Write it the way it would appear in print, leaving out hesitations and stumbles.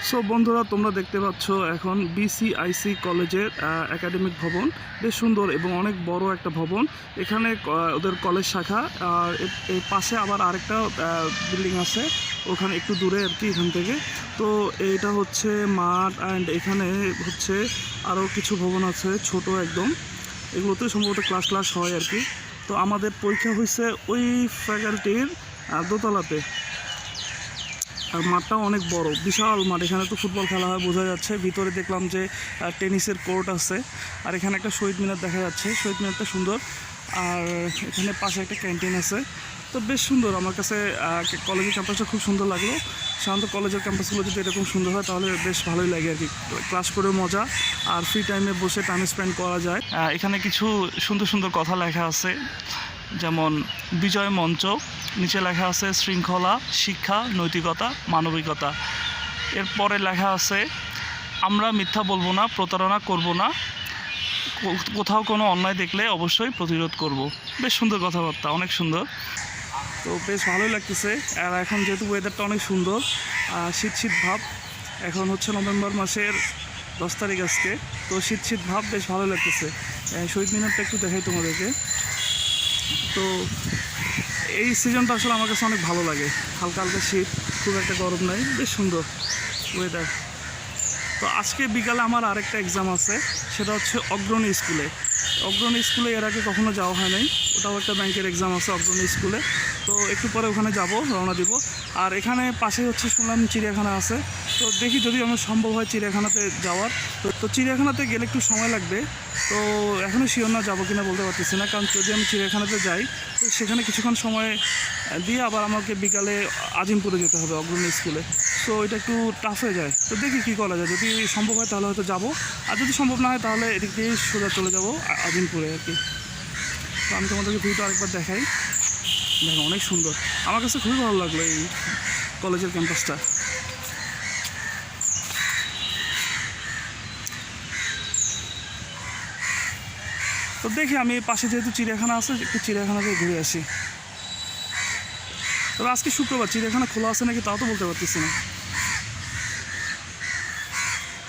So বন্ধুরা, তোমরা দেখতে পাচ্ছ এখন বিসিআইসি কলেজের একাডেমিক ভবন। বেশ সুন্দর এবং অনেক বড় একটা ভবন। এখানে ওদের কলেজ শাখা, আর এর পাশে আবার আরেকটা বিল্ডিং আছে, ওখানে একটু দূরে আর কি এখান থেকে। তো এইটা হচ্ছে মাঠ, অ্যান্ড এখানে হচ্ছে আরও কিছু ভবন আছে ছোট একদম, এগুলোতে সম্ভবত ক্লাস হয় আর কি। তো আমাদের পরীক্ষা হয়েছে ওই ফ্যাকাল্টির দোতলাতে। আর মাঠটাও অনেক বড়, বিশাল মাঠ। এখানে তো ফুটবল খেলা হয় বোঝা যাচ্ছে। ভিতরে দেখলাম যে টেনিসের কোর্ট আছে, আর এখানে একটা শহীদ মিনার দেখা যাচ্ছে। শহীদ মিনারটা সুন্দর, আর এখানে পাশে একটা ক্যান্টিন আছে। তো বেশ সুন্দর, আমার কাছে কলেজের ক্যাম্পাসটা খুব সুন্দর লাগলো। সাধারণত কলেজের ক্যাম্পাসগুলো যদি এরকম সুন্দর হয় তাহলে বেশ ভালোই লাগে আর কি। ক্লাস করে মজা, আর ফ্রি টাইমে বসে টাইম স্পেন্ড করা যায়। এখানে কিছু সুন্দর সুন্দর কথা লেখা আছে, যেমন বিজয় মঞ্চ, নিচে লেখা আছে শৃঙ্খলা, শিক্ষা, নৈতিকতা, মানবিকতা। এরপরে লেখা আছে আমরা মিথ্যা বলবো না, প্রতারণা করব না, কোথাও কোনো অন্যায় দেখলে অবশ্যই প্রতিরোধ করব। বেশ সুন্দর কথাবার্তা, অনেক সুন্দর। তো বেশ ভালোই লাগতেছে। আর এখন যেহেতু ওয়েদারটা অনেক সুন্দর, শীত শীত ভাব। এখন হচ্ছে নভেম্বর মাসের 10 তারিখ আজকে। তো শীত শীত ভাব, বেশ ভালো লাগতেছে। শহীদ মিনারটা একটু দেখাই তোমাদেরকে। তো এই সিজনটা আসলে আমার কাছে অনেক ভালো লাগে। হালকা হালকা শীত, খুব একটা গরম নাই, বেশ সুন্দর ওয়েদার। তো আজকে বিকালে আমার আরেকটা এক্সাম আছে, সেটা হচ্ছে অগ্রণী স্কুলে। অগ্রণী স্কুলে এর আগে কখনো যাওয়া হয় নাই। ওটাও একটা ব্যাংকের এক্সাম আছে অগ্রণী স্কুলে। তো একটু পরে ওখানে যাব, রওনা দিব। আর এখানে পাশে হচ্ছে শুনলাম চিড়িয়াখানা আছে। তো দেখি যদি আমার সম্ভব হয় চিড়িয়াখানাতে যাওয়ার। তো চিড়িয়াখানাতে গেলে একটু সময় লাগবে। তো এখনও শিওর না যাবো কিনা বলতে পারতেছি না, কারণ যদি আমি চিড়িয়াখানাতে যাই তো সেখানে কিছুক্ষণ সময় দিয়ে আবার আমাকে বিকালে আজিমপুরে যেতে হবে অগ্রণী স্কুলে। সো এটা একটু টাফ হয়ে যায়। তো দেখি কী করা যায়, যদি সম্ভব হয় তাহলে হয়তো যাবো, আর যদি সম্ভব না হয় তাহলে এদিক দিয়ে সোজা চলে যাবো আজিমপুরে আর কি। তো আমি তোমাদেরকে ভিউটা আরেকবার দেখাই। দেখো অনেক সুন্দর, আমার কাছে খুবই ভালো লাগলো এই কলেজের ক্যাম্পাসটা। তো দেখি আমি পাশে যেহেতু চিড়িয়াখানা আছে, একটু চিড়িয়াখানাতে ঘুরে আসি। তবে আজকে শুক্রবার, চিড়িয়াখানা খোলা আছে নাকি তাও তো বলতে পারতেছি না।